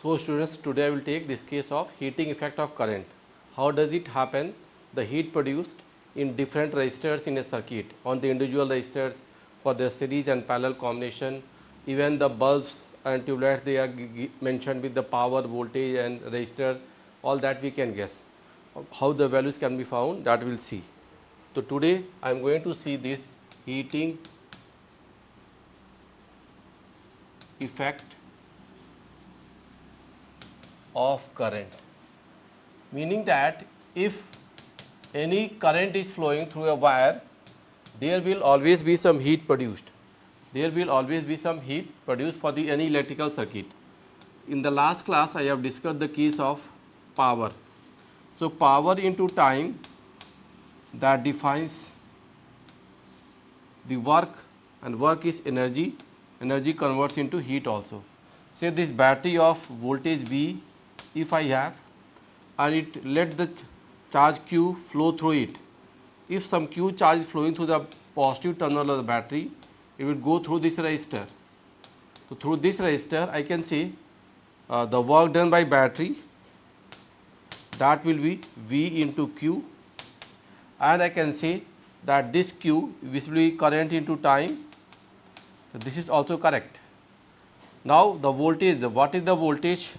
So students, today I will take this case of heating effect of current. How does it happen? The heat produced in different resistors in a circuit, on the individual resistors for the series and parallel combination, even the bulbs and tubelights, they are mentioned with the power, voltage and resistor, all that we can guess. How the values can be found, that we will see. So today I am going to see this heating effect of current, meaning that if any current is flowing through a wire, there will always be some heat produced. There will always be some heat produced for the any electrical circuit. In the last class I have discussed the case of power. So power into time, that defines the work, and work is energy. Energy converts into heat also. Say this battery of voltage V, if I have, and it let the charge Q flow through it. If some Q charge is flowing through the positive terminal of the battery, it will go through this resistor. So through this resistor I can see the work done by battery, that will be V into Q, and I can say that this Q which will be current into time. So this is also correct. Now the voltage, what is the voltage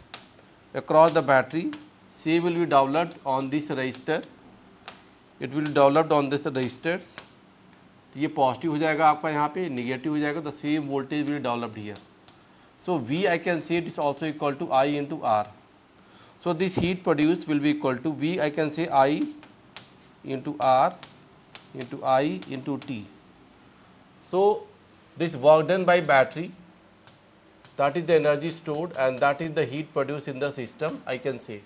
across the battery? C will be developed on this resistor. It will be developed on this resistors. तो ये positive हो जाएगा आपका, यहाँ पे negative हो जाएगा. The same voltage will developed here. So V, I can say it is also equal to I into R. So this heat produced will be equal to V, I can say I into R into I into T. So this work done by battery, that is the energy stored and that is the heat produced in the system. I can say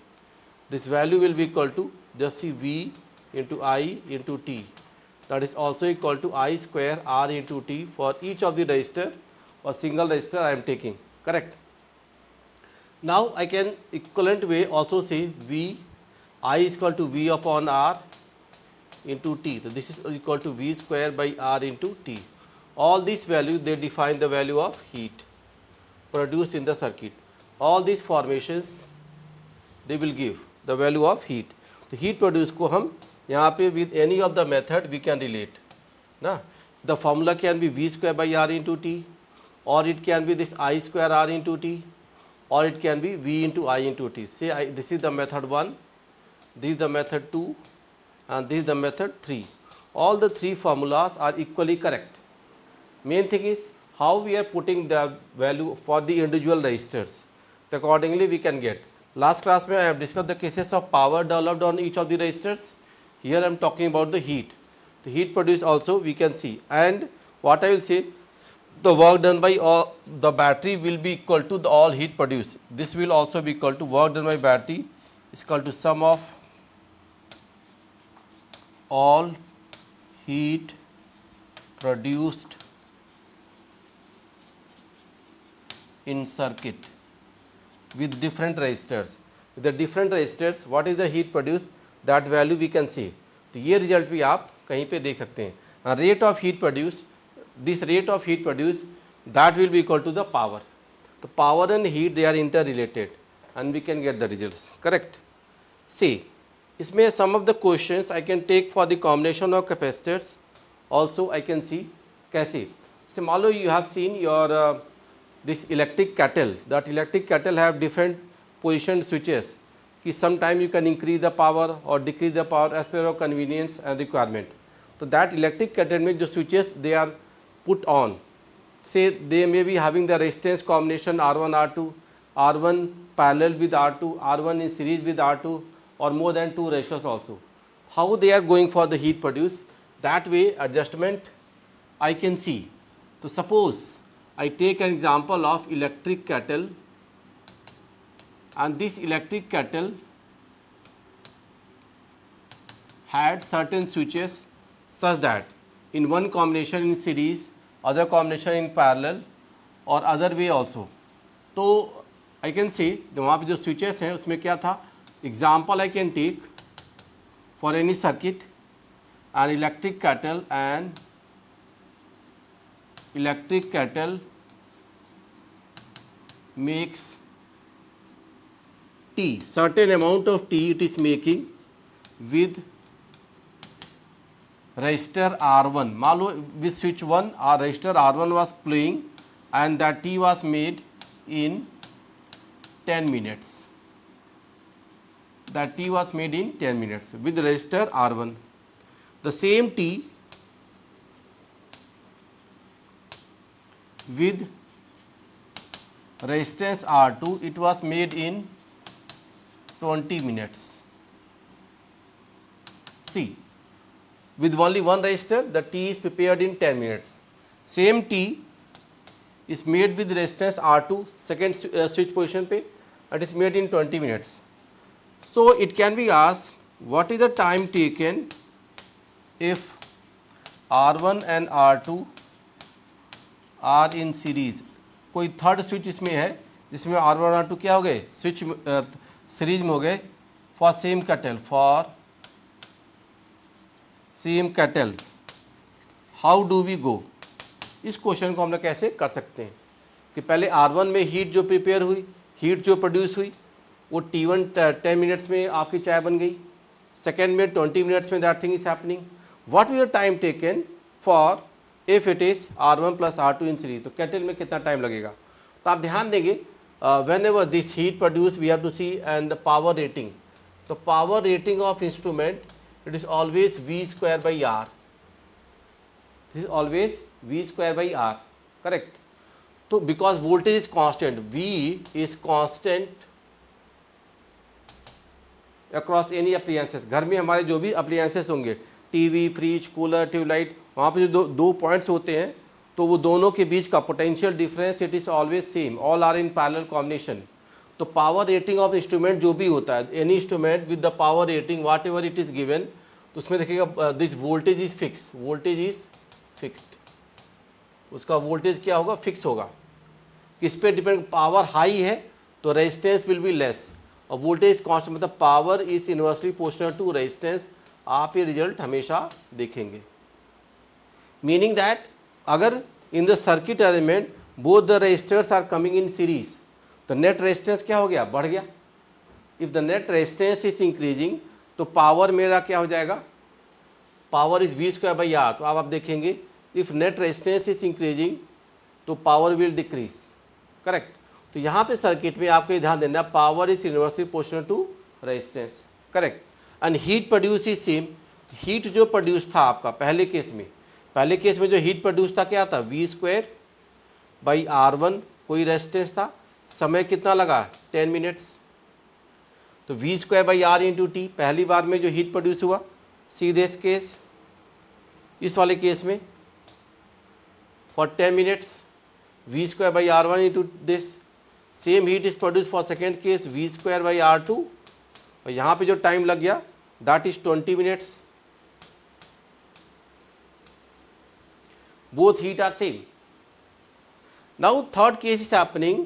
this value will be equal to, just see, V into I into T, that is also equal to I square R into T for each of the resistor or single resistor I am taking, correct. Now I can equivalent way also say V, I is equal to V upon R into T. So this is equal to V square by R into T. All these values, they define the value of heat produced in the circuit. All these formations, they will give the value of heat. The heat produced को हम यहाँ पे with any of the method we can relate ना. The formula can be V square by R into T, or it can be this I square R into T, or it can be V into I into T. Say this is the method 1, this is the method 2, and this is the method 3. All the three formulas are equally correct. Main thing is how we are putting the value for the individual resistors. So accordingly we can get. Last class I have discussed the cases of power developed on each of the resistors. Here I am talking about the heat. The heat produced also we can see. And what I will say, the work done by the battery will be equal to the all heat produced. This will also be equal to work done by battery is equal to sum of all heat produced in circuit with different resistors. With the different resistors, what is the heat produced, that value we can see. तो ये result भी आप कहीं पे देख सकते हैं. Rate of heat produced, this rate of heat produced, that will be equal to the power. The power and heat, they are interrelated and we can get the results, correct. See, इसमें some of the questions I can take for the combination of capacitors. Also I can see कैसे. So मान लो you have seen your this electric kettle. That electric kettle have different position switches. कि sometime you can increase the power or decrease the power as per your convenience and requirement. So that electric kettle में जो switches they are put on, say they may be having the resistance combination R1 R2, R1 parallel with R2, R1 in series with R2, or more than 2 resistors also. How they are going for the heat produced, that way adjustment I can see. So suppose I take an example of electric kettle, and this electric kettle had certain switches such that in one combination in series, other combination in parallel, or other way also. तो I can say वहाँ पे जो switches हैं उसमें क्या था, example I can take for any circuit, an electric kettle makes T, certain amount of T it is making with resistor R1. मान लो with switch 1 our resistor R1 was playing and that T was made in 10 minutes. That T was made in 10 minutes with resistor R1. The same T with resistance R2 it was made in 20 minutes. See, with only one resistor the T is prepared in 10 minutes. Same T is made with resistance R2 second switch position पे, it is made in 20 minutes. So it can be asked what is the time taken if R1 and R2 are in series. कोई third switch इसमें है जिसमें R1 R2 क्या हो गए switch series में हो गए for same kettle. How do we go. इस क्वेश्चन को हम लोग कैसे कर सकते हैं कि पहले R1 में हीट जो प्रिपेयर हुई, हीट जो प्रोड्यूस हुई वो T1 10 मिनट्स में आपकी चाय बन गई, सेकेंड में 20 मिनट्स में that thing is happening. What will the time taken for if it is R1 plus R2 in series. तो कैटल में कितना टाइम लगेगा. तो आप ध्यान देंगे whenever this heat produce we have to see and power rating. तो power rating of instrument it is always V square by R. This is always V square by R. Correct. तो because voltage is constant, V is constant across any appliances. घर में हमारे जो भी appliances होंगे TV, fridge, cooler, tubelight, वहाँ पे जो दो पॉइंट्स होते हैं तो वो दोनों के बीच का potential difference it is always same, all are in parallel combination. तो पावर रेटिंग ऑफ इंस्ट्रूमेंट जो भी होता है any instrument with the power rating whatever it is इज़ गिवन, तो उसमें देखिएगा this voltage is fix, voltage is fixed. उसका वोल्टेज क्या होगा, फिक्स होगा. किस पे डिपेंड, पावर हाई है तो रेजिस्टेंस विल बी लेस और वोल्टेज कांस्टेंट मतलब power is inversely proportional to resistance. आप ये रिजल्ट हमेशा देखेंगे. मीनिंग दैट अगर in the circuit element both the resistors are coming in series तो नेट रेजिस्टेंस क्या हो गया, बढ़ गया. If the net resistance is increasing तो पावर मेरा क्या हो जाएगा, power is V square by R. तो अब आप देखेंगे if net resistance is increasing तो पावर विल डिक्रीज. करेक्ट. तो यहाँ पे सर्किट में आपको ध्यान देना power is inversely proportional to resistance. Correct. And heat produce is same. Heat जो प्रोड्यूस था आपका पहले केस में जो हीट प्रोड्यूस था क्या था, V स्क्वायर बाई R1 कोई रेजिस्टेंस था, समय कितना लगा 10 मिनट्स. तो V square by R into T पहली बार में जो हीट प्रोड्यूस हुआ. सी दिस केस, इस वाले केस में for 10 minutes V square by R1 into this. Same heat is produce for second case V square by R2 और यहाँ पे जो टाइम लग गया that is 20 minutes. both heat are same. Now third case is happening,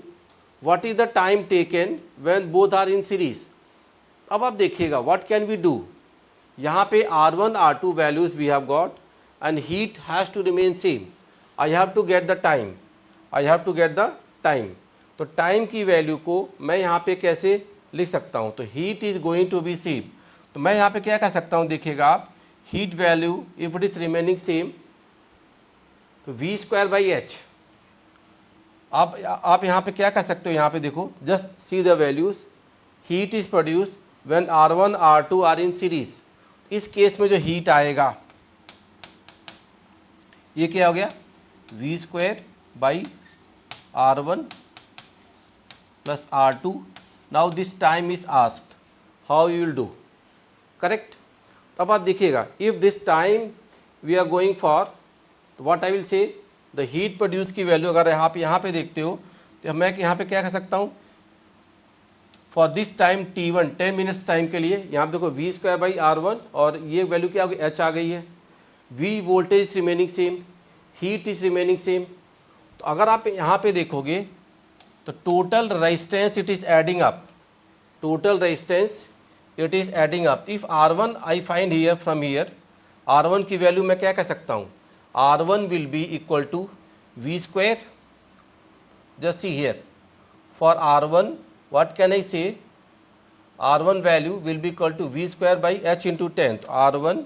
what is the time taken when both are in series. अब आप देखिएगा what can we do. यहाँ पे R1 R2 values we have got and heat has to remain same. I have to get the time. तो time की value को मैं यहाँ पे कैसे लिख सकता हूँ, तो heat is going to be same. तो मैं यहाँ पे क्या कह सकता हूँ, देखिएगा आप heat value if it is remaining same तो V स्क्वायर बाई H. आप यहाँ पे क्या कर सकते हो, यहाँ पे देखो just see the values. Heat is produce when R1 R2 are in series. इस केस में जो हीट आएगा ये क्या हो गया, V square by R1 plus R2. Now this time is asked how you will do. Correct. अब आप देखिएगा if this time we are going for तो what I will say the heat produce की वैल्यू अगर आप यहाँ पे देखते हो तो मैं यहाँ पे क्या कर सकता हूँ, for this time T1 10 minutes time के लिए यहाँ पे देखो V स्क्वायर बाई R1 और ये वैल्यू क्या होगी, H आ गई है. V voltage remaining same, heat is remaining same. तो अगर आप यहाँ पे देखोगे तो total resistance it is adding up, if R1 I find here from here, R1 की वैल्यू मैं क्या कह सकता हूँ, R1 will be equal to V square. Just see here for R1 what can I say, R1 value will be equal to V square by H into 10. R1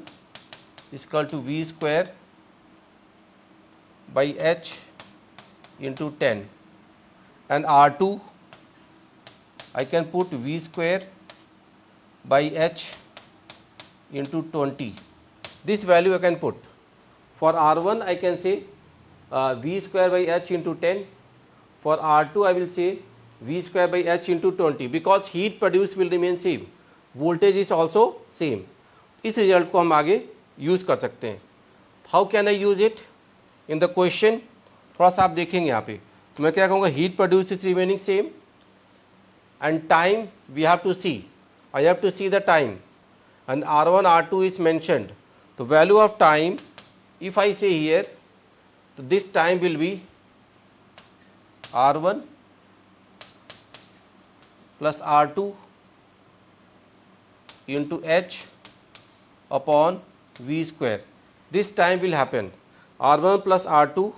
is equal to V square by H into 10, and R2 I can put V square by H into 20. This value I can put. For R1 I can say V square by H into 10. For R2 I will say V square by H into 20, because heat produced will remain same, voltage is also same. इस result को हम आगे use कर सकते हैं. How can I use it in the question? थोड़ा सा आप देखेंगे यहाँ पे. तो मैं क्या कहूँगा, heat produce is remaining same and time we have to see. I have to see the time, and R1 R2 is mentioned. The value of time, if I say here, so this time will be R1 plus R2 into H upon V square. This time will happen R1 plus R2,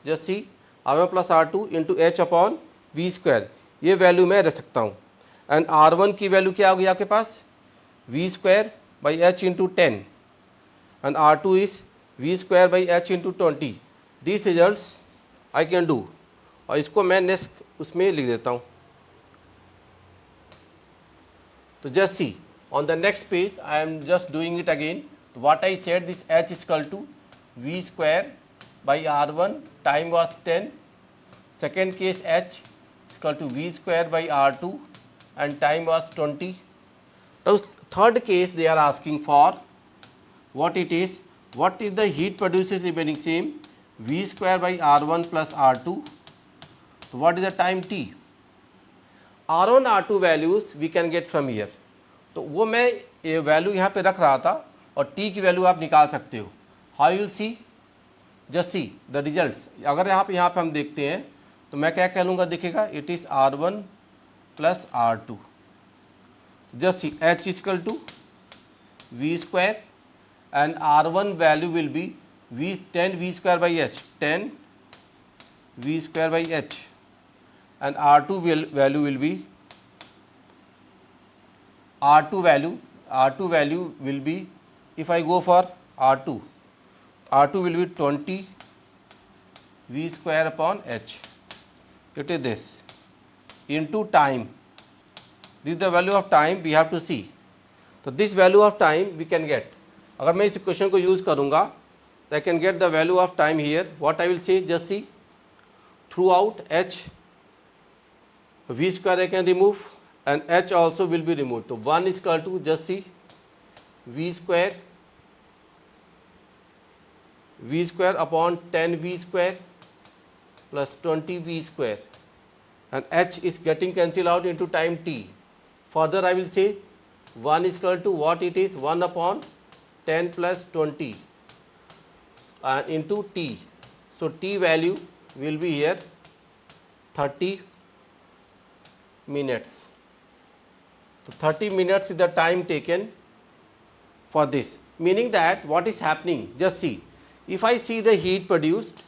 just see, R1 plus R2 into H upon V square. ये value मैं रख सकता हूँ. And R1 की value क्या होगी आपके पास, V square by H into 10, and R2 is V square by H into 20. This results I can do. और इसको मैं नेक्स्ट उसमें लिख देता हूँ. तो just see on the next page I am just doing it again. What I said, this H is equal to V square by R1, time was 10. Second case H is equal to V square by R2 and time was 20. Now third case they are asking for what it is, what is the heat produced remaining same, V square by R1 plus R2. So what is the time T? R1 R2 values we can get from here. तो वो मैं ये value यहाँ पे रख रहा था और T की वैल्यू आप निकाल सकते हो. How you will see? Just see the results. अगर यहाँ पे हम देखते हैं तो मैं क्या कह लूँगा, दिखेगा it is R1 plus R2. Just see H is equal to V square and R1 value will be 10 V square by H, 10 V square by H, and R2 value will be R2 value will be, if I go for R2 will be 20 V square upon H. It is this into time. This is the value of time we have to see. So this value of time we can get. अगर मैं इस equation को use करूँगा तो I can get the value of time here. What I will say, just see, throughout H, V square I can remove and H also will be removed. So 1 is equal to, just see, V square upon 10 V square plus 20 V square, and H is getting cancelled out into time T. Further I will say 1 is equal to what it is, 1 upon 10 plus 20 into T. So T value will be here 30 minutes. So 30 minutes is the time taken for this, meaning that what is happening, just see, if I see the heat produced,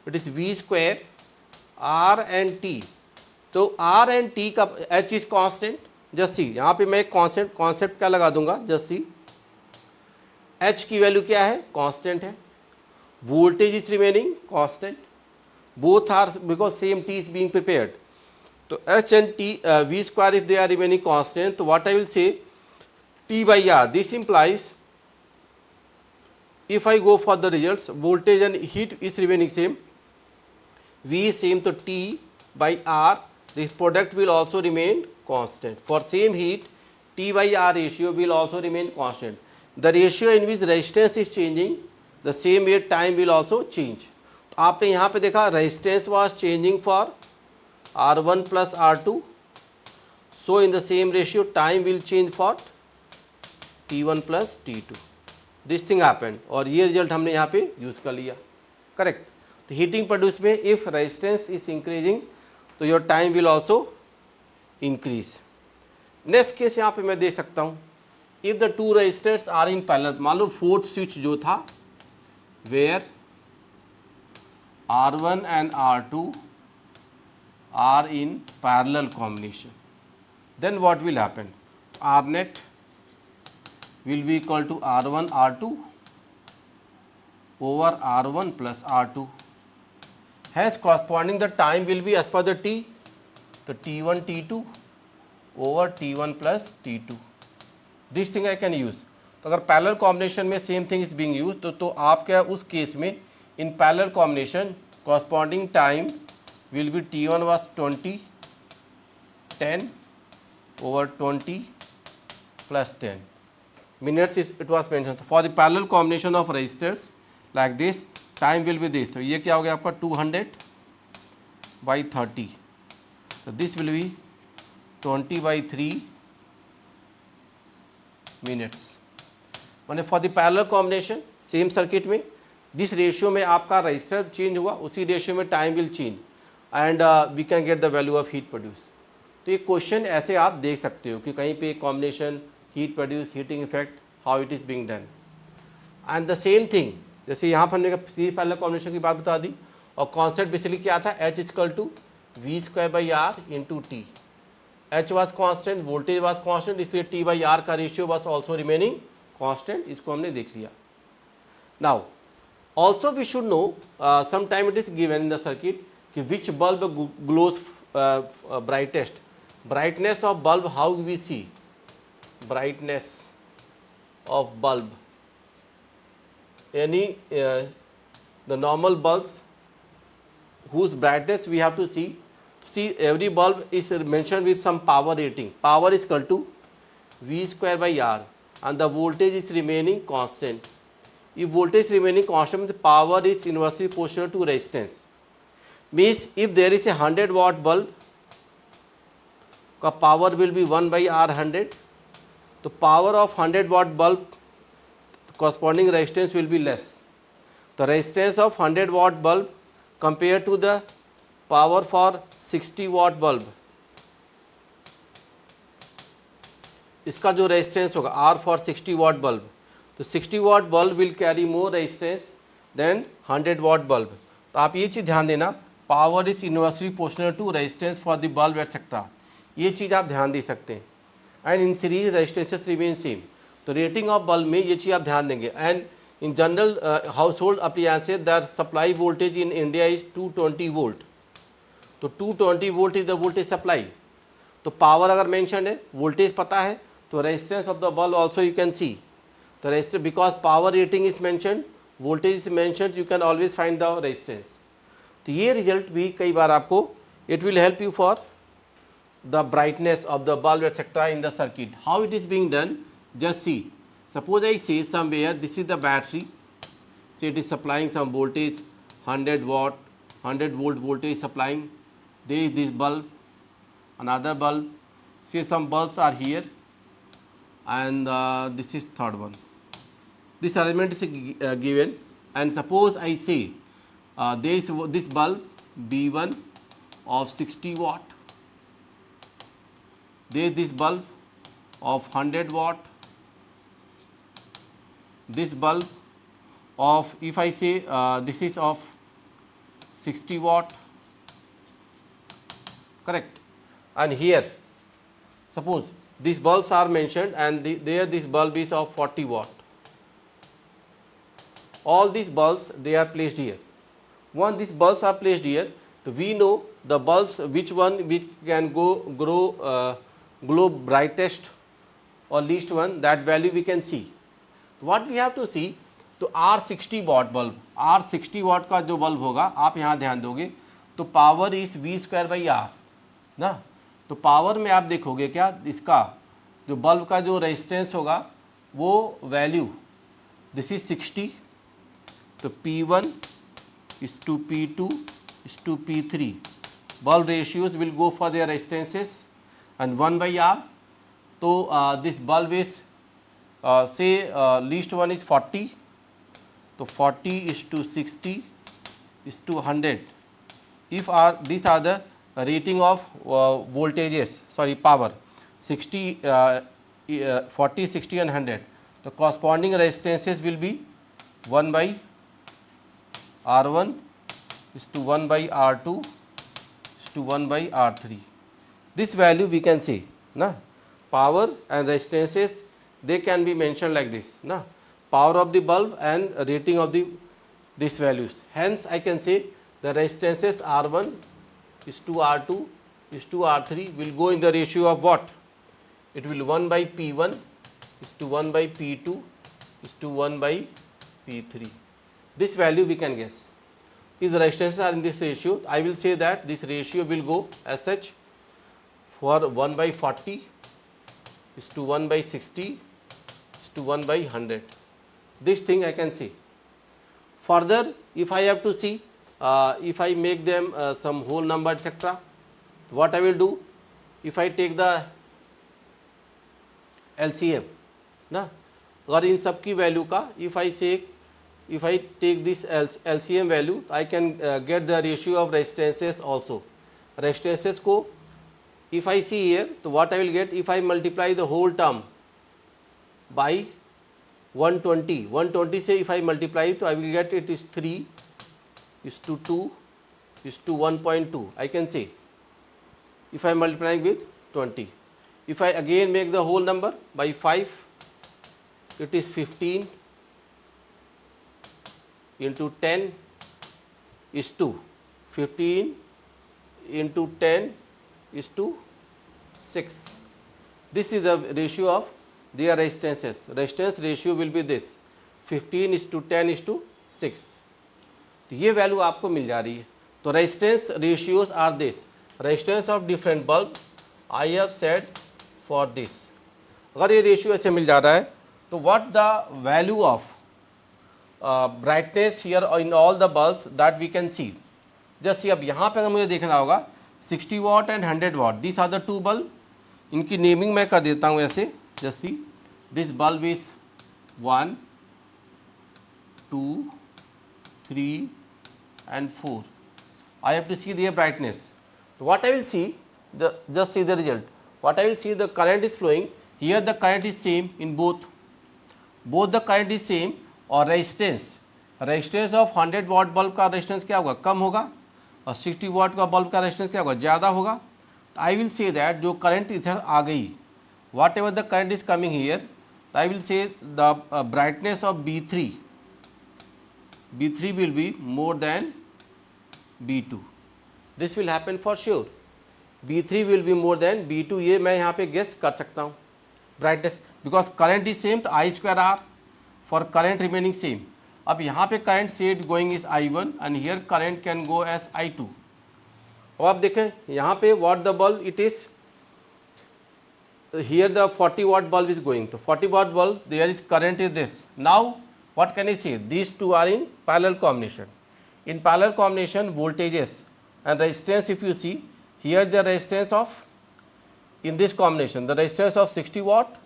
it is V square R and T. तो R and T का H is constant. Just see, यहाँ पे मैं एक concept क्या लगा दूंगा, just see, H की वैल्यू क्या है, कांस्टेंट है, voltage is remaining constant, both are because same T is being prepared. तो H and T V square if they are remaining constant, तो what I will say, T by R. This implies if I go for the results, voltage and heat is remaining same, V is same, so T by R, this product will also remain constant. For same heat, T by R ratio will also remain constant. The ratio in which resistance is changing, the same way time will also change. तो आपने यहाँ पे देखा resistance was changing for R1 plus R2. So in the same ratio, time will change for T1 plus T2. This thing happened और ये result हमने यहाँ पे यूज़ कर लिया. करेक्ट. तो हीटिंग प्रोड्यूस में इफ रेजिस्टेंस इज इंक्रीजिंग तो your time will also increase. Next case यहाँ पे मैं दे सकता हूँ, if the two resistors are in parallel. मान लो फोर्थ स्विच जो था where R1 and R2 are in parallel combination. then what will happen? R net will be equal to R1 R2 over R1 plus R2. Hence corresponding the time will be as per the T, तो T1 T2 over T1 plus T2. This thing I can use. तो अगर parallel combination में same thing is being use तो आप क्या उस case में इन parallel combination corresponding time will be T1 was 20 10 over 20 plus 10 minutes is it was mentioned. For the parallel combination of resistors like this, time will be this. तो ये क्या हो गया आपका 200 by 30. So this will be 20 by 3 minutes. माने for the parallel combination same circuit में जिस ratio में आपका रजिस्टर चेंज हुआ उसी रेशियो में time will change and we can get the value of heat produce. तो ये क्वेश्चन ऐसे आप देख सकते हो कि कहीं पे combination heat produce heating effect how it is being done. And the same thing जैसे यहाँ पर हमने सीरीज पैरेलल कॉम्बिनेशन की बात बता दी और कॉन्सेप्ट बेसिकली क्या था, H equal to V square by R into T. H was constant, voltage was constant, इसलिए टी बाई आर का ratio was also remaining constant. इसको हमने देख लिया. Now also we should know sometime it is given in the circuit कि which bulb glows brightest. Brightness of bulb, how we see brightness of bulb, any the normal bulbs whose brightness we have to see every bulb is mentioned with some power rating. Power is equal to V square by R and the voltage is remaining constant. If voltage remaining constant, the power is inversely proportional to resistance. Means if there is a 100 watt bulb, का power will be 1 by R100. तो power of 100 watt bulb corresponding resistance will be less. The resistance of 100 watt bulb compared to the power for 60 watt bulb, इसका जो resistance होगा R for 60 watt bulb, तो 60 watt bulb will carry more resistance than 100 watt bulb. तो आप ये चीज़ ध्यान देना, power is inversely proportional to resistance for the bulb etc. ये चीज़ आप ध्यान दे सकते हैं. And in series resistances remain same. तो रेटिंग ऑफ बल्ब में ये चीज़ आप ध्यान देंगे. And in general household appliances that supply voltage in India is 220 volt. तो 220 volt is the voltage supply. तो पावर अगर मेंशन है, वोल्टेज पता है, तो resistance of the bulb also you can see. तो resistance because power rating is mentioned, voltage is mentioned, you can always find the resistance. तो ये result भी कई बार आपको it will help you for the brightness of the bulb etc. in the circuit. How it is being done? Just see. Suppose I say somewhere this is the battery. Say it is supplying some voltage, 100 watt, 100 volt voltage supplying. There is this bulb, another bulb. Say some bulbs are here, and this is third one. This arrangement is given, and suppose I say there is this bulb B1 of 60 watt. There is this bulb of 100 watt, this bulb of, if I say this is of 60 watt, correct, and here suppose these bulbs are mentioned and there this bulb is of 40 watt. All these bulbs they are placed here. Once these bulbs are placed here, so we know the bulbs which can glow brightest or least one, that value we can see. What we have to see, तो R60 watt bulb, R60 watt का जो bulb होगा आप यहाँ ध्यान दोगे तो power is V square by R ना. तो पावर में आप देखोगे क्या, इसका जो बल्ब का जो रेजिस्टेंस होगा वो वैल्यू दिस इज 60. तो P1 is to P2 is to P3. Bulb ratios will go for their resistances and 1 by R. तो this bulb is say least one is 40. तो 40 is to 60 is to 100. If these are the rating of voltages, sorry power, 60, 40, 60 and 100. The corresponding resistances will be 1 by R1 is to 1 by R2 is to 1 by R3. This value we can see. ना, power and resistances they can be mentioned like this ना, power of the bulb and rating of the these values. Hence I can say the resistances R1 is to R2 is to R3 will go in the ratio of what? It will 1 by P1 is to 1 by P2 is to 1 by P3. This value we can guess. If the resistances are in this ratio, I will say that this ratio will go as such for 1 by 40 is to 1 by 60 is to 1 by 100. This thing I can see. Further, if I have to see, if I make them some whole number etc., what I will do, if I take the LCM ना, अगर इन सब की value का if I take this LCM value, I can get the ratio of resistances also. Resistances को if I see here, so what I will get if I multiply the whole term by 120 से if I multiply, so I will get it is 3 is to 2 is to 1.2. I can say if I am multiplying with 20. If I again make the whole number by 5, it is 15 into 10 is to 15 into 10 is to 6. This is the ratio of their resistances. Resistance ratio will be this 15 is to 10 is to 6. तो ये value आपको मिल जा रही है. तो resistance ratios are this. Resistance of different bulb I have said for this. अगर ये ratio ऐसे मिल जा रहा है तो what the value of brightness here in all the bulbs that we can see. जैसे अब यहाँ पे अगर मुझे देखना होगा 60 watt and 100 watt, this are the two bulb. इनकी नेमिंग मैं कर देता हूँ ऐसे. जैसे this bulb is 1 2 3 and 4. I have to see their brightness. So what I will see, just see the result. What I will see, the current is flowing. Here the current is same in both the current is same. और resistance of 100 watt bulb का resistance क्या होगा, कम होगा. और 60 वाट का bulb का resistance क्या होगा, ज़्यादा होगा. आई विल से दैट जो करंट इधर आ गई, what ever the current is coming here, I will say the brightness of B3 will be more than B2. This will happen for sure. B3 will be more than B2. ये मैं यहाँ पे guess कर सकता हूँ. Brightness because current is same, तो I square R for current remaining same. अब यहाँ पे current set going is I1 and here current can go as I2. अब आप देखें यहाँ पे what the bulb it is, here the 40 watt bulb is going. तो 40 watt bulb there is current is this. Now what can I say? These two are in parallel combination. In parallel combination, voltages and resistance, if you see here, the resistance of in this combination, the resistance of 60 watt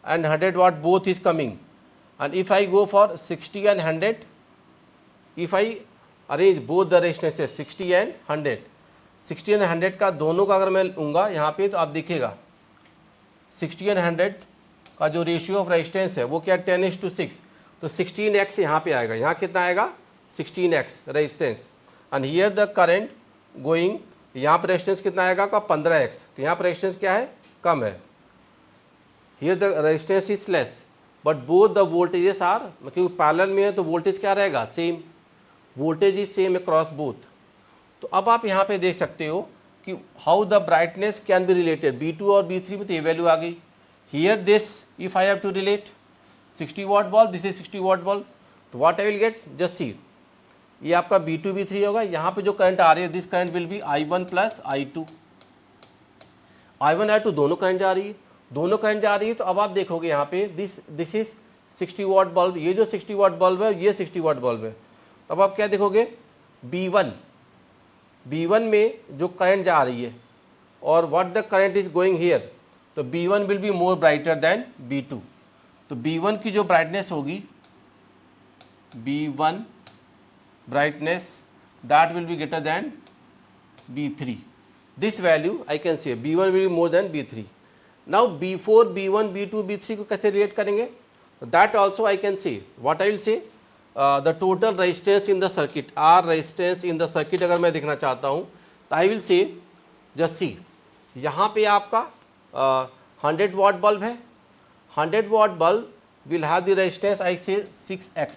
and 100 watt both is coming. And if I go for 60 and 100, if I arrange both the resistances 60 and 100, 60 and 100 का दोनों का अगर मैं लूँगा यहाँ पे, तो आप देखिएगा 60 and 100 का जो रेशियो ऑफ रेजिस्टेंस है वो क्या 10:6. तो 16x यहाँ पे आएगा. यहाँ कितना आएगा 16x resistance. And here the current going, यहाँ पर रेजिस्टेंस कितना आएगा का 15x. तो यहाँ पर रेजिस्टेंस क्या है, कम है. Here the resistance is less but both the voltages are, क्योंकि पैरेलल में है तो वोल्टेज क्या रहेगा, same. Voltage is same across both. तो अब आप यहाँ पे देख सकते हो कि how the brightness can be related. B2 और B3 में तो ये वैल्यू आ गई. Here this if I have to relate 60 watt bulb, this is 60 watt bulb. तो what I will get, just see, ये आपका B2 B3 होगा. यहाँ पे जो करंट आ रही है, this current will be I1 plus I2. I1 I2 दोनों करंट जा रही है, तो अब आप देखोगे यहाँ पे दिस इज 60 वाट बल्ब. ये जो 60 वाट बल्ब है ये 60 वाट बल्ब है. तो अब आप क्या देखोगे, B1 में जो करंट जा रही है और what the current is going here, तो B1 will be more brighter than B2. तो B1 की जो ब्राइटनेस होगी, B1 brightness that will be greater than B3. This value I can say B1 will be more than B3. Now B4, B1, B2, B3 को कैसे relate करेंगे, that also I can say. What I will say, the total resistance in the circuit, R resistance in the circuit अगर मैं देखना चाहता हूँ, तो आई will से जस्ट सी, यहाँ पे आपका 100 वाट बल्ब है, 100 watt bulb will have the resistance I say 6x।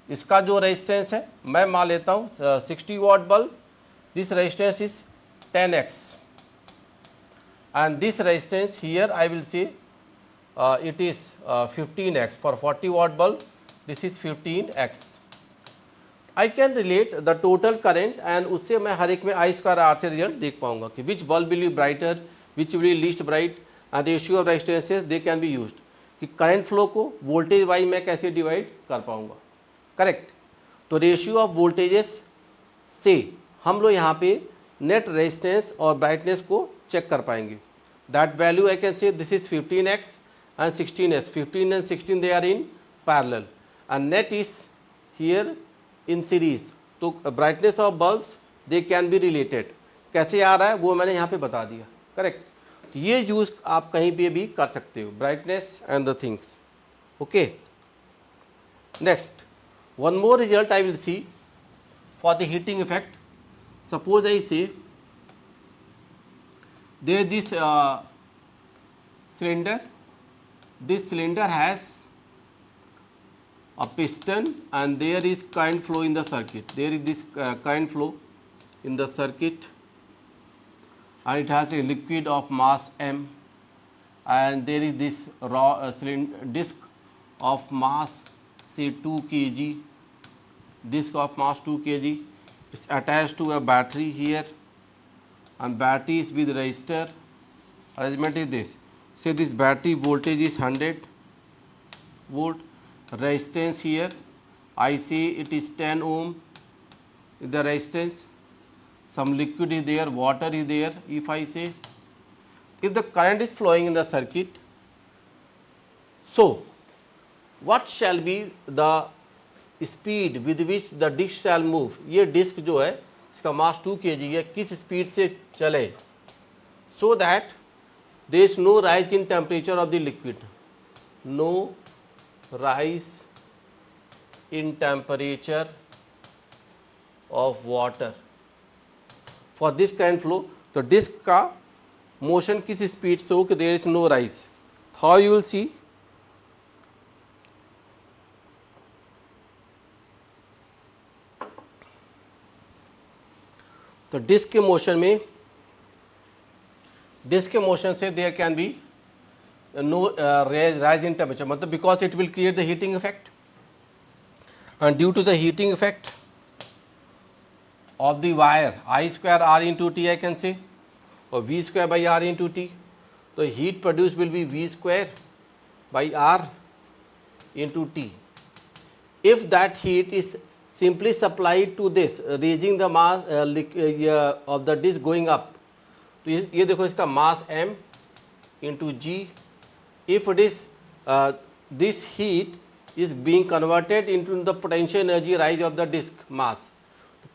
इसका जो रेजिस्टेंस है मैं मान लेता हूँ 60 watt bulb, this resistance is 10x and this resistance here I will say it is 15x. For 40 watt bulb this is 15x. I can relate the total current and उससे मैं हर एक में I स्क्वायर R से result देख पाऊंगा कि which bulb will be brighter, which will be least bright and ratio of resistances they can be used, कि current flow को वोल्टेज वाइज मैं कैसे डिवाइड कर पाऊंगा। करेक्ट। तो रेशियो ऑफ वोल्टेजेस से हम लोग यहाँ पे नेट रेजिस्टेंस और ब्राइटनेस को चेक कर पाएंगे। दैट वैल्यू आई कैन से this is 15x and 16x, 15 and 16 they are in parallel and net is here in series। तो brightness of bulbs they can be related, कैसे आ रहा है वो मैंने यहाँ पे बता दिया। करेक्ट। तो ये यूज़ आप कहीं पे भी कर सकते हो, brightness and the things. Okay, next one more result I will see for the heating effect. Suppose I से there is this cylinder, this cylinder has a piston and there is current flow in the circuit, there is this current flow in the circuit and it has a liquid of mass m and there is this raw disc of mass say 2 kg, disc of mass 2 kg is attached to a battery here and battery is with resistor. Arrangement is this, say this battery voltage is 100 volt, resistance here I say it is 10 ohm is the resistance, some liquid is there, water is there. If I say if the current is flowing in the circuit, so what shall be the speed with which the disc shall move। ये disc जो है इसका मास 2 kg है, किस speed से चले, so that there is no rise in temperature of the liquid, no rise in temperature of water for this current flow. तो disc का मोशन किस स्पीड से हो कि there is no rise. How you will see, तो disc के motion में, disc के मोशन से there can be no rise in temperature, मतलब because it will create the heating effect and due to the heating effect of the wire I square R into T I can say और V square by R into T. तो heat produce will be V square by R into T. If that heat is simply supplied to this raising the mass of the disc going up, तो ये देखो इसका mass m into g, if it is this heat is being converted into the potential energy rise of the disc mass,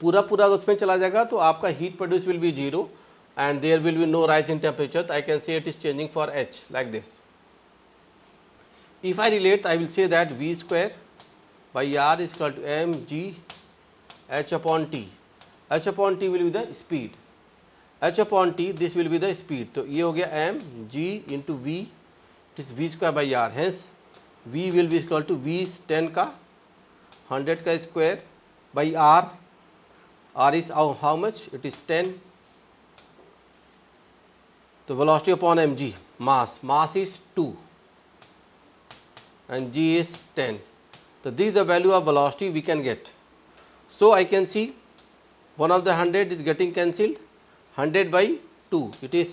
तो पूरा उसमें चला जाएगा तो आपका heat produce will be 0 and there will be no rise in temperature। I can say it is changing for h like this। If I relate I will say that v square by r is equal to mg h upon t, h upon t will be the speed, h upon t this will be the speed। तो ये हो गया m g into v, it is v square by r, hence v will be equal to v is 10 का 100 का square by r, r is how much, it is 10। तो velocity upon mg, mass is 2 and g is 10। So this is the value of velocity we can get। So I can see one of the 100 is getting cancelled, 100 by 2 it is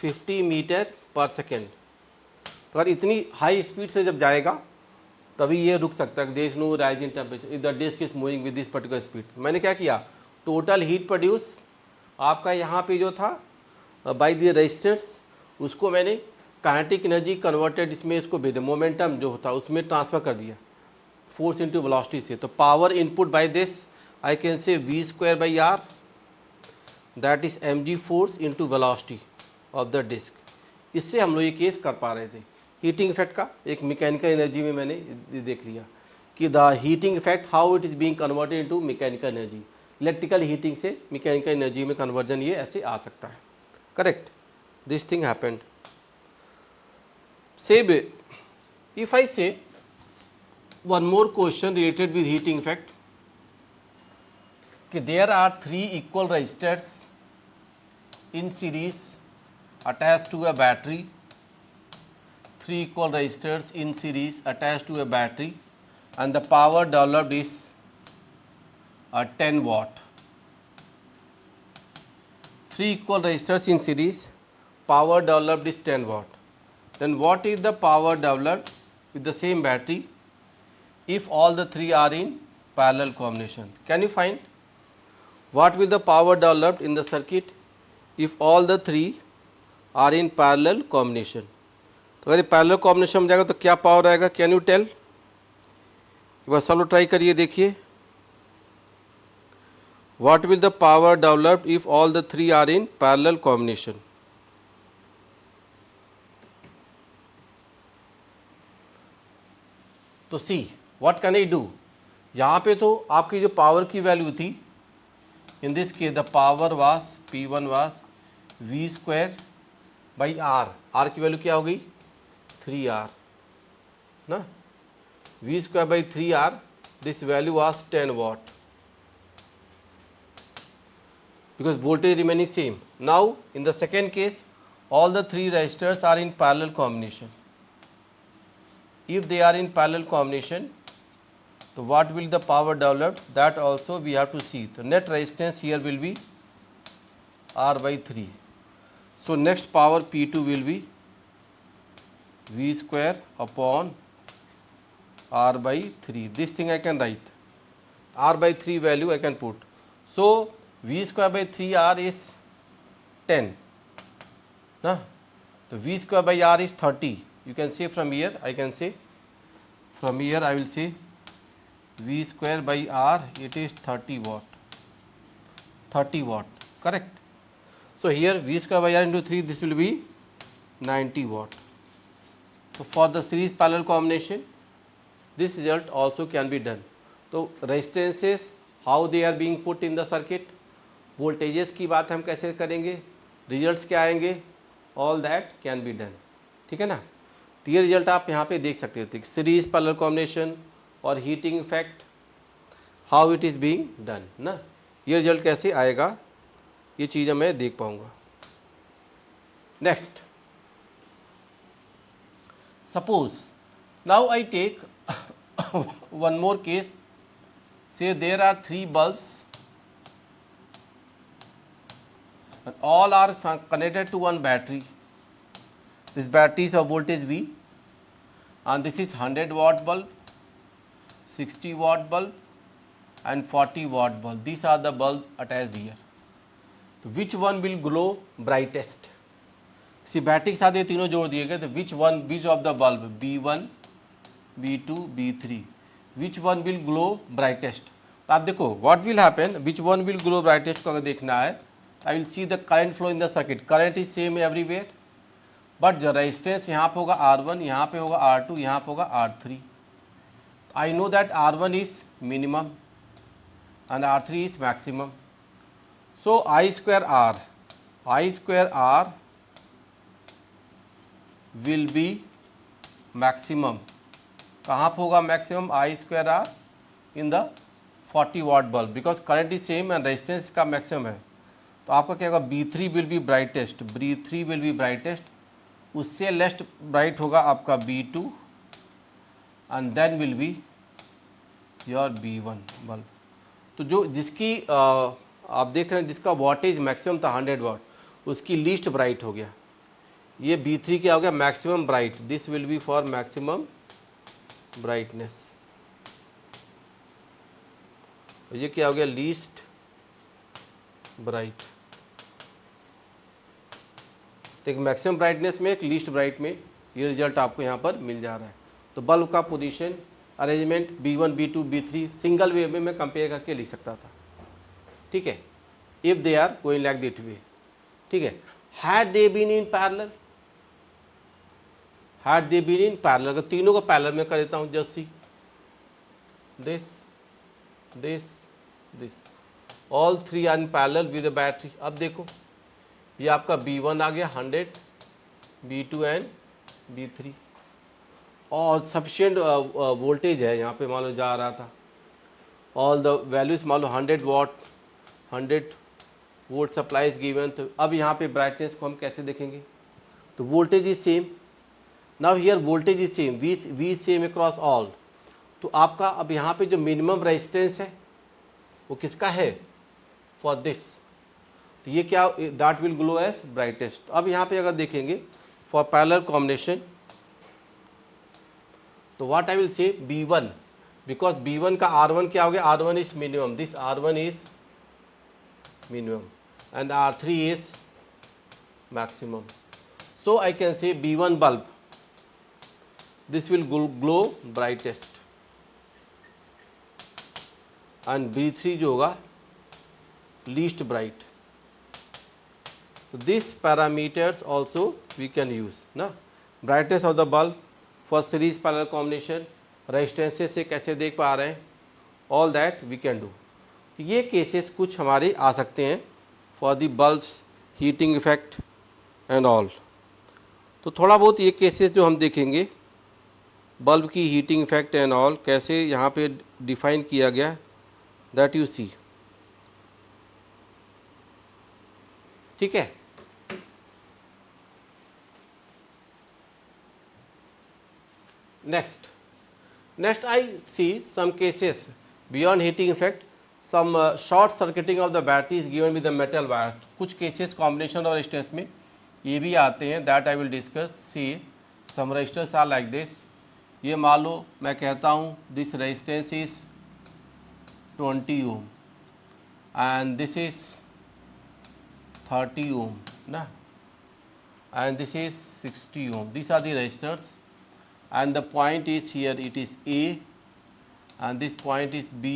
50 metre पर second. तो अगर इतनी high speed से जब जाएगा तभी ये रुक सकता है, there is no rise in temperature if the disc is moving with this particular speed. मैंने क्या किया, टोटल हीट प्रोड्यूस आपका यहाँ पे जो था बाई द रजिस्टर्स उसको मैंने काइनेटिक एनर्जी कन्वर्टेड इसमें इसको भेज दिया, मोमेंटम जो होता उसमें ट्रांसफ़र कर दिया फोर्स इंटू वेलोसिटी से। तो power input by this I can say V square by R that is M G force into velocity of the disc. इससे हम लोग ये केस कर पा रहे थे। हीटिंग इफेक्ट का एक मैकेनिकल एनर्जी में मैंने देख लिया कि the heating effect how it is being converted into mechanical energy, electrical heating से मैकेनिकल एनर्जी में कन्वर्जन ये ऐसे आ सकता है। Correct. this thing happened. Say, if I say one more question related with heating effect, कि there are 3 equal resistors in series attached to a battery, 3 equal resistors in series attached to a battery, and the power developed is 10 watt. 3 equal resistors in series, power developed is 10 watt. Then what is the power developed with the same battery if all the 3 are in parallel combination? Can you find what will the power developed in the circuit if all the 3 are in parallel combination? तो अगर parallel combination में जाएगा तो क्या power आएगा? Can you tell? एक बार solve try करिए, देखिए what will the power developed if all the 3 are in parallel combination? तो see what can I do? यहाँ पे तो आपकी जो पावर की वैल्यू थी, in this case the power was P1 was V square by R की value क्या हो गई? 3R ना, V square by 3R, this value was 10 watt because voltage remaining same. Now in the second case, all the 3 resistors are in parallel combination. If they are in parallel combination, so what will the power developed? That also we have to see. The net resistance here will be R by 3. So next power P2 will be V square upon R by 3. This thing I can write. R by 3 value I can put. So V square by 3R is 10. Na? So V square by R is 30. You can say from here, I can say, from here I will say V square by R, it is 30 watt. 30 watt, correct? So here V square by R into 3, this will be 90 watt. So for the series parallel combination, this result also can be done. So resistances, how they are being put in the circuit, voltages की बात हम कैसे करेंगे, results क्या आएंगे, all that can be done. ठीक है ना? तो ये रिजल्ट आप यहाँ पे देख सकते थे, सीरीज पैरेलल कॉम्बिनेशन और heating effect, how it is being done ना. ये रिजल्ट कैसे आएगा, ये चीज़ें मैं देख पाऊँगा. Next, suppose now I take one more case. Say there are 3 bulbs and all are connected to one battery. This battery is of voltage V, and this is 100 watt bulb, 60 watt bulb and 40 watt bulb. These are the bulbs attached here. So which one will glow brightest? See, battery के साथ ये तीनों जोड़ दिए गए, तो which of the bulb, B1, B2, B3, which one will glow brightest? तो आप देखो what will happen, which one will glow brightest को अगर देखना है, I will see the current flow in the circuit. Current is same everywhere, but जो resistance यहाँ पे होगा R1, यहाँ पे होगा R2, यहाँ पे होगा R3. I know that R1 is minimum and R3 is maximum. So I square R will be maximum. कहाँ पे होगा maximum? I square R in the 40 watt bulb, because current is same and resistance का maximum है. तो आपका क्या होगा, B3 will be brightest, B3 will be brightest, उससे लेस्ट ब्राइट होगा आपका B2 and then will be your B1 bulb. तो जो जिसकी आप देख रहे हैं जिसका वॉटेज मैक्सिमम था 100 वाट, उसकी लीस्ट ब्राइट हो गया. ये B3 क्या हो गया, maximum bright. This will be for maximum brightness. ये क्या हो गया, लीस्ट ब्राइट. तो एक मैक्सिमम ब्राइटनेस में, एक लीस्ट ब्राइट में, ये रिजल्ट आपको यहाँ पर मिल जा रहा है. तो बल्ब का position arrangement B1, B2, B3 single way में मैं कंपेयर करके लिख सकता था. ठीक है, if they are going like this way. ठीक है, had they been in parallel, had they been in parallel, अगर तीनों को पैरेलल में कर देता हूँ, just see this this this, all 3 are in parallel with a battery. अब देखो ये आपका B1 आ गया 100, B2 एंड B3 और सफिशिएंट वोल्टेज है यहाँ पे मान लो जा रहा था। ऑल द वैल्यूज मान लो 100 वाट 100 वोल्ट सप्लाई इज गिवन। तो अब यहाँ पे ब्राइटनेस को हम कैसे देखेंगे? तो voltage is same, now here voltage is same, V is same across all. तो आपका अब यहाँ पे जो मिनिमम रेजिस्टेंस है वो किसका है? For this. तो ये क्या, that will glow as brightest. अब यहाँ पे अगर देखेंगे फॉर पैरेलल कॉम्बिनेशन, तो what I will say B1, because B1 का R1 क्या हो गया? R1 is minimum, this R1 is minimum and R3 is maximum. So I can say B1 bulb, this will glow brightest and B3 जो होगा least bright. So these parameters also we can use ना। brightness of the bulb for series parallel combination, resistances से कैसे देख पा रहे हैं, all that we can do। ये केसेस कुछ हमारे आ सकते हैं for the bulbs heating effect and all. तो थोड़ा बहुत ये केसेस जो हम देखेंगे बल्ब की हीटिंग इफेक्ट एंड ऑल कैसे यहाँ पे डिफाइन किया गया, दैट यू सी। ठीक है, next I see some cases beyond heating effect, some short circuiting of the battery is given with the metal wire। कुछ cases combination और resistance में ये भी आते हैं, that I will discuss। see some resistors are like this। ये मान लो मैं कहता हूँ this resistance is 20 ohm and this is 30 ohm ना, and this is 60 ohm। these are the resistors and the point is here, it is A and this point is B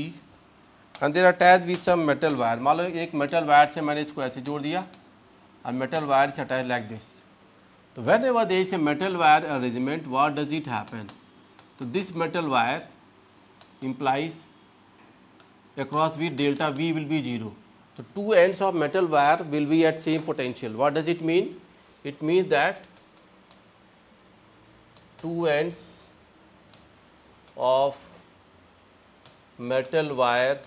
and they are attached with some metal wire। मान लो एक metal wire से मैंने इसको ऐसे जोड़ दिया and metal wire is attached like this। तो whenever there is a metal wire arrangement, what does it happen? तो this metal wire implies across V delta V will be 0। तो two ends of metal wire will be at same potential। what does it mean? it means that two ends of metal wire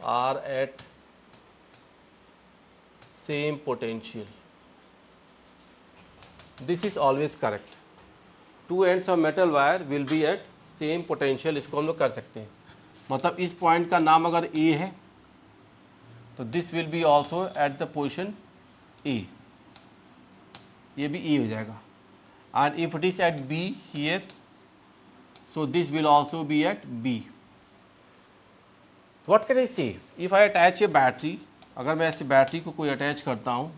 are at same potential। this is always correct। two ends of metal wire will be at same potential। इसको हम लोग कर सकते हैं, मतलब इस point का नाम अगर A है तो this will be also at the position A, ये भी A हो जाएगा। and if it is at B here, so this will also be at B। what can I say? if I attach a battery, अगर मैं ऐसे battery को कोई attach करता हूँ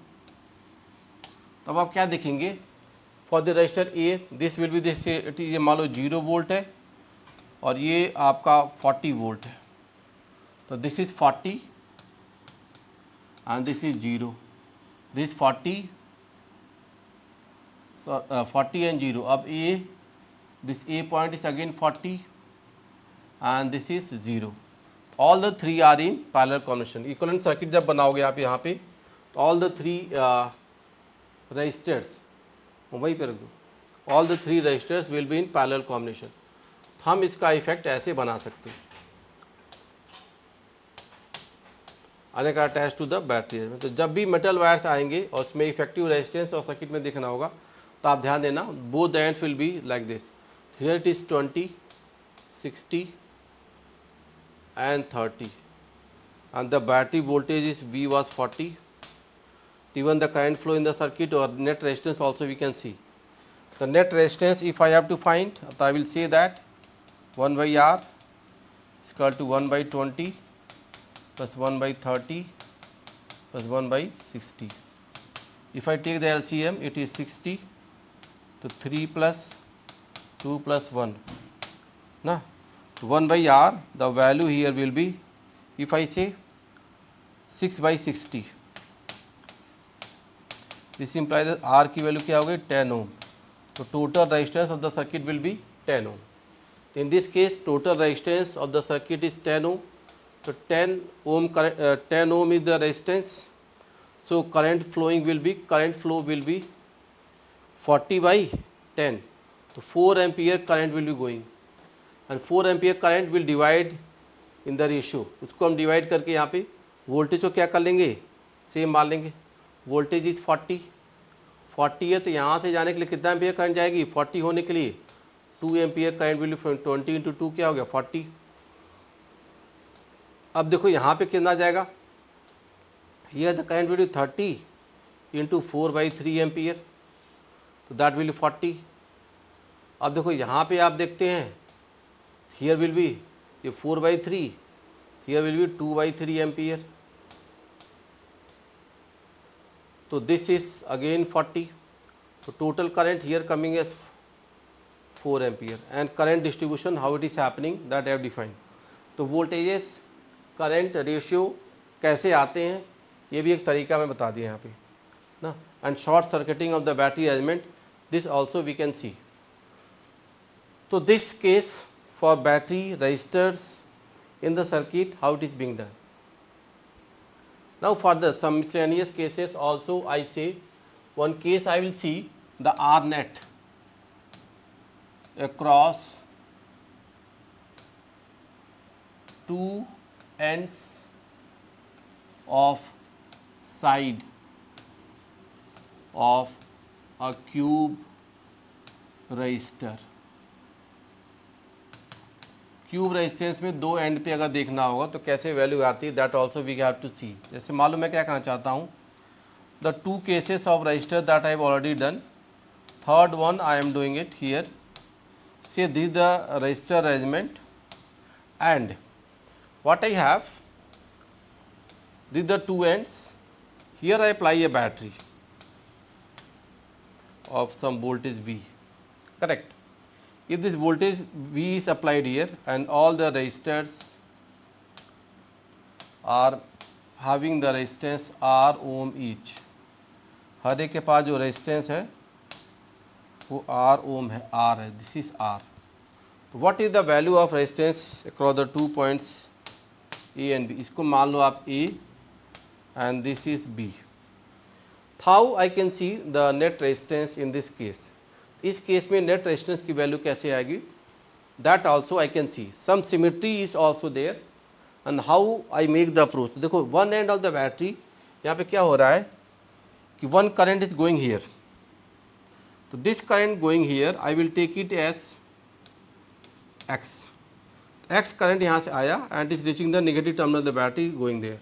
तब आप क्या देखेंगे? For the register A this will be this, ये मान लो 0 वोल्ट है और ये आपका 40 वोल्ट है। तो this is 40 and this is 0, this 40 40 and 0। अब A, this A point is again 40 and this is 0। all the three are in parallel combination। equivalent circuit जब बनाओगे आप यहाँ पे तो all the three resistors, वहीं पे रख दो, all the three resistors will be in parallel combination। हम इसका इफेक्ट ऐसे बना सकते हैं, आने का अटैच टू द बैटरी। तो जब भी मेटल वायर्स आएंगे और उसमें इफेक्टिव रेजिस्टेंस और सर्किट में देखना होगा तो आप ध्यान देना, both the ends will be like this. Here it is 20 60 and 30 and the battery voltage is V was 40। even the current flow in the circuit or net resistance also we can see। the net resistance if I have to find, I will say that 1 by R is equal to 1 by 20 plus 1 by 30 plus 1 by 60। if I take the LCM, it is 60, तो 3 plus 2 plus 1 ना, तो 1 by R the value here will be, if I say 6 by 60, this implies that R की value क्या होगी? 10 ohm। तो total resistance of the circuit will be 10 ohm। in this case total resistance of the circuit is 10 ohm। तो 10 ohm is the resistance। So current flow will be 40/10. So 4 ampere current will be going, and 4 ampere current will divide in the ratio. उसको हम divide करके यहाँ पे voltage को क्या कर लेंगे, सेम मान लेंगे. वोल्टेज इज 40 है, तो यहाँ से जाने के लिए कितना एम्पियर करंट जाएगी, 40 होने के लिए 2 ampere current will be 20 into 2 क्या हो गया 40. अब देखो यहाँ पे कितना जाएगा, here the current will be 30 into 4/3 ampere, तो दैट विल बी 40. अब देखो यहाँ पे आप देखते हैं, हियर विल बी ये 4/3, हियर विल बी 2/3 एम्पियर, तो दिस इज अगेन 40. तो total current here coming as 4 ampere. And current distribution how it is happening that I have defined. तो वोल्टेजेस करंट रेशियो कैसे आते हैं ये भी एक तरीका मैं बता दिया यहाँ पे ना. And short circuiting of the battery arrangement, this also we can see. तो this case for battery resistors in the circuit, how it is being done. Now further some miscellaneous cases also I say. One case I will see the R net across two ends of side of a cube resistor. Cube resistance में दो and पे अगर देखना होगा तो कैसे value आती है, that also we have to see. जैसे मालूम मैं क्या कहना चाहता हूँ, the 2 cases of register that I have already done. Third one I am doing it here. Say this the register arrangement and what I have, this the 2 ends. Here I apply a battery of some voltage V, correct. If this voltage V is applied here and all the resistors are having the resistance R ohm each, हर एक के पास जो resistance है वो R ohm है, R है, this is R. तो what is the value of resistance across the 2 points A and B. इसको मान लो आप A and this is B. How I can see the net resistance in this case. इस case में net resistance की value कैसे आएगी, that also I can see. Some symmetry is also there and how I make the approach. देखो one end of the battery, यहाँ पे क्या हो रहा है कि one current is going here, तो this current going here I will take it as X. X current यहाँ से आया and is reaching the negative terminal of the battery going there.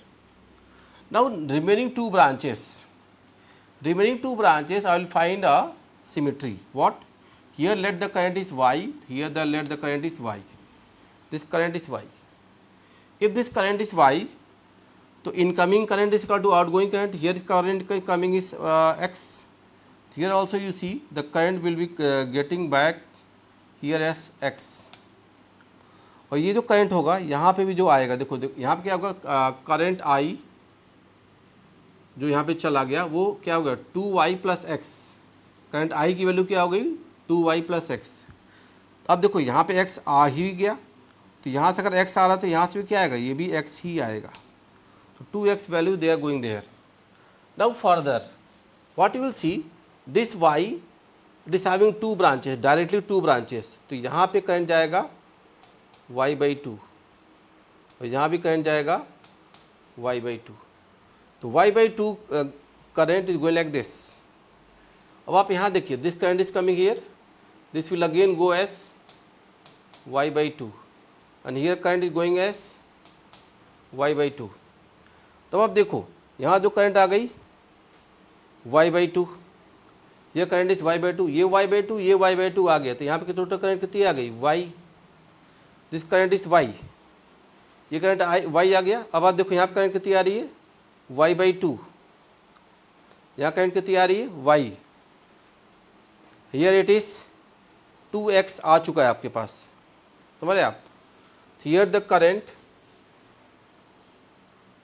Now remaining two branches I will find a symmetry. What? Here let the current is Y, here let the current is Y. This current is Y. If this current is Y, so incoming current is equal to outgoing current. Here is current coming is X. Here also you see the current will be getting back here as X. और ये जो current होगा यहाँ पे भी जो आएगा, देखो यहाँ पे क्या होगा, करंट I जो यहाँ पे चला गया वो क्या होगा 2y plus x. Current I की वैल्यू क्या हो गई 2y प्लस एक्स. अब देखो यहाँ पे x आ ही गया, तो यहाँ से अगर x आ रहा तो यहाँ से भी क्या आएगा, ये भी x ही आएगा. तो 2x value they are going there. Now further what you will see, this y it is having 2 branches, directly 2 branches. तो यहाँ पे करंट जाएगा y/2 और यहाँ भी करंट जाएगा y/2. तो y/2 current is going like this. अब आप यहाँ देखिए, this current is coming here, this will again go as y/2 and here current is going as y/2. तब आप देखो यहाँ जो करंट आ गई y/2, ये करंट इज y/2, ये y/2, ये y/2 आ गया. तो यहाँ पे टोटल करंट कितनी आ गई y. This current is y, ये करंट y आ गया. अब आप देखो यहाँ पे करंट कितनी आ रही है y/2, यहाँ करंट कितनी आ रही है y. Here it is 2x आ चुका है आपके पास, समझ रहे आप. Here the current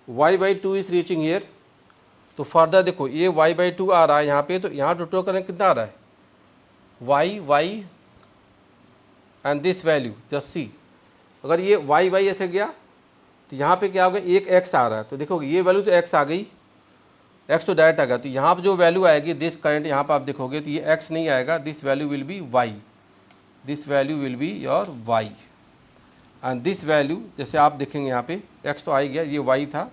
y/2 is reaching here. तो फर्दर देखो ये y/2 आ रहा है यहाँ पे, तो यहाँ टोटल करंट कितना आ रहा है y and this value just see. अगर ये y ऐसे गया तो यहाँ पे क्या होगा, एक x आ रहा है. तो देखो ये वैल्यू तो x आ गई एक्स तो डायरेक्ट आएगा, तो यहाँ पर जो वैल्यू आएगी दिस करंट, यहाँ पर आप देखोगे तो ये एक्स नहीं आएगा, this value will be Y, this value will be your Y and this value, जैसे आप देखेंगे यहाँ पे एक्स तो आ ही गया, ये वाई था,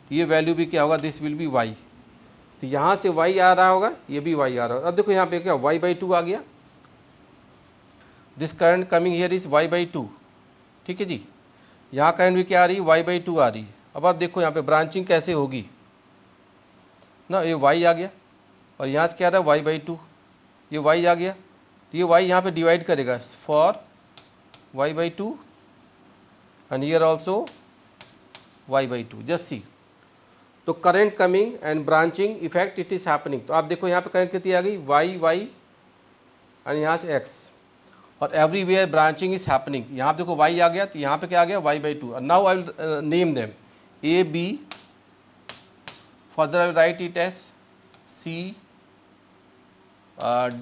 तो ये वैल्यू भी क्या होगा, दिस विल बी वाई, तो यहाँ से वाई आ रहा होगा, ये भी वाई आ रहा होगा। अब देखो यहाँ पे क्या वाई बाई टू आ गया, this current coming here is Y by two, ठीक है जी। यहाँ करंट भी क्या आ रही है, वाई बाई टू आ रही है। अब आप देखो यहाँ पे ब्रांचिंग कैसे होगी ना, ये वाई आ गया और यहाँ से क्या आ रहा है वाई बाई टू, ये वाई आ गया, तो ये वाई यहाँ पे डिवाइड करेगा for Y by two and here also Y by two, just see. तो current coming and branching effect it is happening. तो आप देखो यहाँ पे करंट कितनी आ गई, वाई वाई एंड यहाँ से एक्स, और एवरीवेयर ब्रांचिंग इज हैपनिंग। यहाँ पे देखो वाई आ गया, तो यहाँ पे क्या आ गया Y by two. Now I will name them A B, further I will write it as C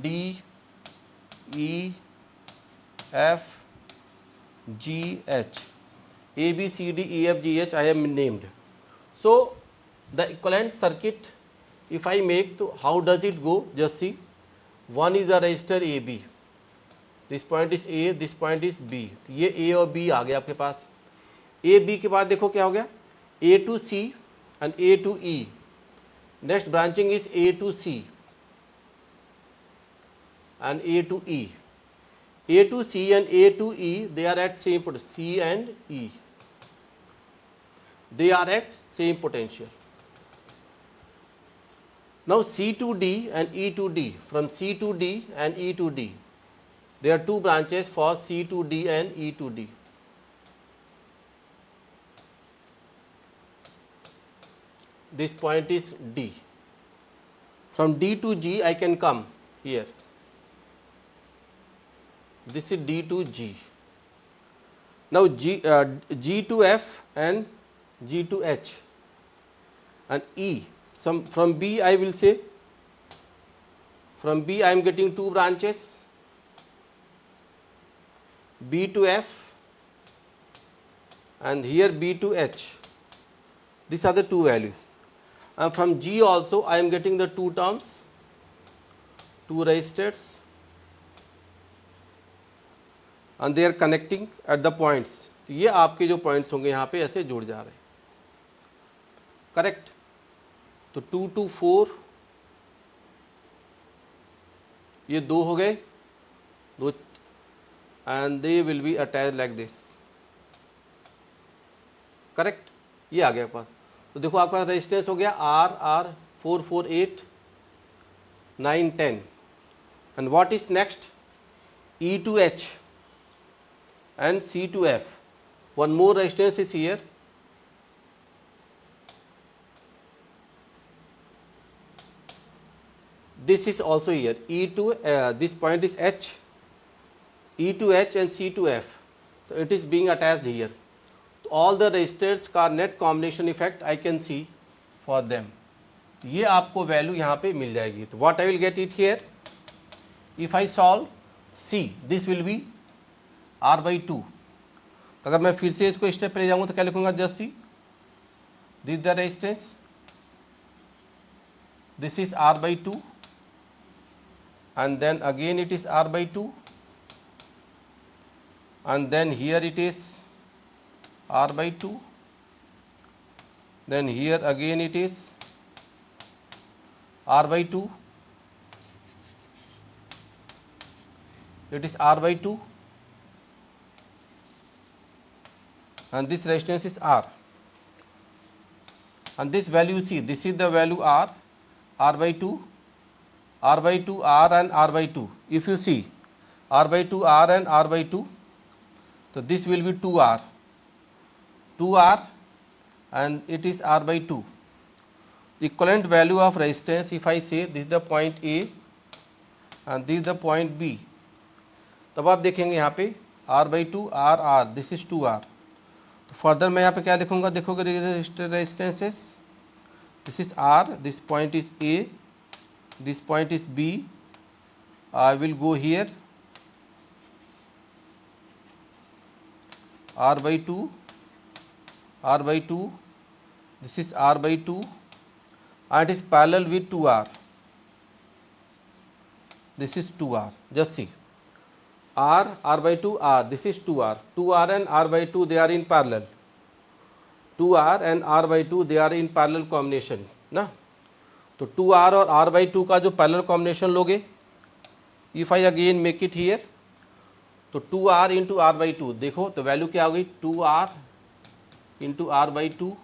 D E F G H, A B C D E F G H I am named. So the equivalent circuit if I make, so how does it go, just see. One is the resistor AB, this point is A, this point is B, तो ये A और B आ गया आपके पास। A B के बाद देखो क्या हो गया, A to C and A to E, next branching is A to C and A to E. A to C and A to E, they are at same potential. C and E, they are at same potential. Now C to D and E to D, from C to D and E to D, there are two branches for C to D and E to D. This point is D. From D to G I can come here. This is D to G. Now G to F and G to H and E. From B I will say, from B I am getting two branches, B to F and here B to H. These are the two values. And from G also I am getting the two terms, two resistors, and they are connecting at the points. तो ये आपके जो points होंगे यहाँ पे ऐसे जुड़ जा रहे हैं, करेक्ट। तो 2 to 4 ये दो हो गए, दो, and they will be attach like this, correct. ये आ गया आपके पास। तो देखो आपका रेजिस्टेंस हो गया R R 4 4 8 9 10 and what is next, E to H and C to F. One more resistance is here, this is also here, E to this point is H, E to H and C to F, so it is being attached here. So all the resistors का net combination effect I can see for them. ये आपको value यहाँ पे मिल जाएगी। तो what I will get it here, if I solve C, this will be R by 2। तो अगर मैं फिर से इसको स्टेप पे ले जाऊँगा तो क्या लिखूँगा, just see, this the resistance, this is R by 2 and then again it is R by 2 and then here it is R by 2, then here again it is R by 2, it is R by 2 and this resistance is R, and this value see, this is the value R, R by 2, R by 2, R and R by 2. If you see R by 2, R and R by 2, so this will be 2R, 2R and it is R by 2. Equivalent value of resistance, if I say this is the point A and this is the point B, तब आप देखेंगे यहाँ पे R by 2, R, R, this is 2R. तो further मैं यहाँ पे क्या देखूँगा, देखोगे resistances, this is R, this point is A, this point is B, I will go here R by 2, R by 2, this is R by 2, and it is parallel with 2R. This is 2R. Just see. R by 2, R. This is 2R. 2R and R by 2, they are in parallel. 2R and R by 2, they are in parallel combination ना. तो 2R और R by 2 का जो parallel combination लोगे, if I again make it here, तो 2R into R by 2, देखो तो value क्या हो गई, 2R into R by 2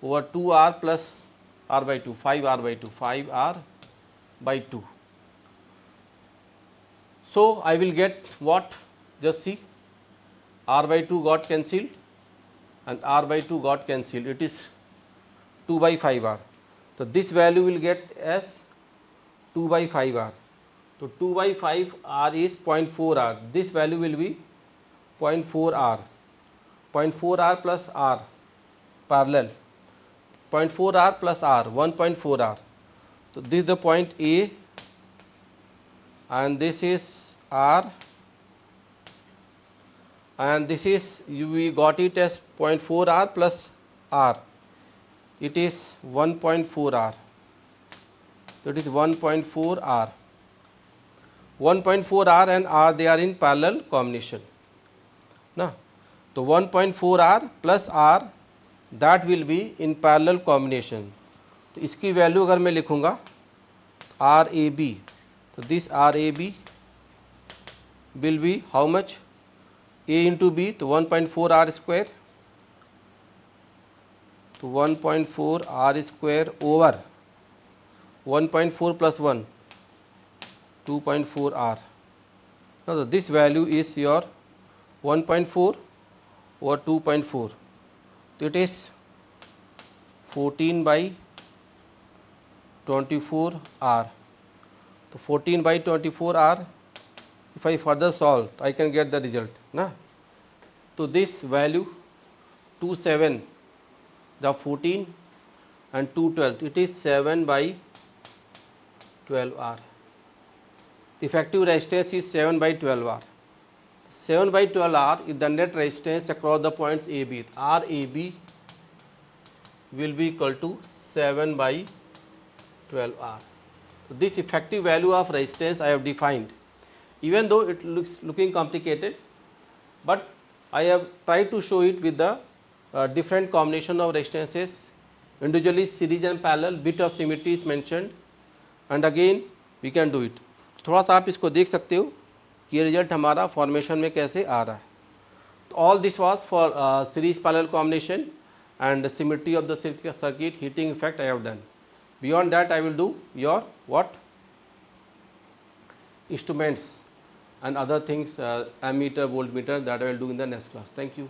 over 2R plus R by 2, 5R by 2, 5R by 2. So I will get what? Just see, R by 2 got cancelled and R by 2 got cancelled. It is 2 by 5R. So this value will get as 2 by 5R. So 2 by 5R is 0.4R. This value will be 0.4R. 0.4R plus R parallel. 0.4R plus R, 1.4R. So this is the point A and this is R and this is, we got it as 0.4R plus R. It is 1.4R. So it is 1.4R. 1.4R and R, they are in parallel combination ना. तो 1.4R plus R, that will be in parallel combination. तो इसकी value अगर मैं लिखूँगा RAB, तो this RAB will be how much? A into B, तो 1.4R square, तो 1.4R square over 1.4 plus 1, 2.4R. Now so this value is your 1.4 over 2.4. So it is 14 by 24R. So 14 by 24R. If I further solve, I can get the result ना. So this value 27, the 14 and 212, it is 7 by 12R. The effective resistance is 7 by 12R. 7 by 12R is the net resistance across the points AB. RAB will be equal to 7 by 12R. So this effective value of resistance I have defined. Even though it looks looking complicated, but I have tried to show it with the different combination of resistances, individually series and parallel, bit of symmetry is mentioned, and again we can do it. थोड़ा सा आप इसको देख सकते हो कि ये result हमारा फॉर्मेशन में कैसे आ रहा है. All this was for series parallel combination and symmetry of the circuit, heating effect I have done. Beyond that I will do your what? Instruments and other things, ammeter, voltmeter, that I will do in the next class. Thank you.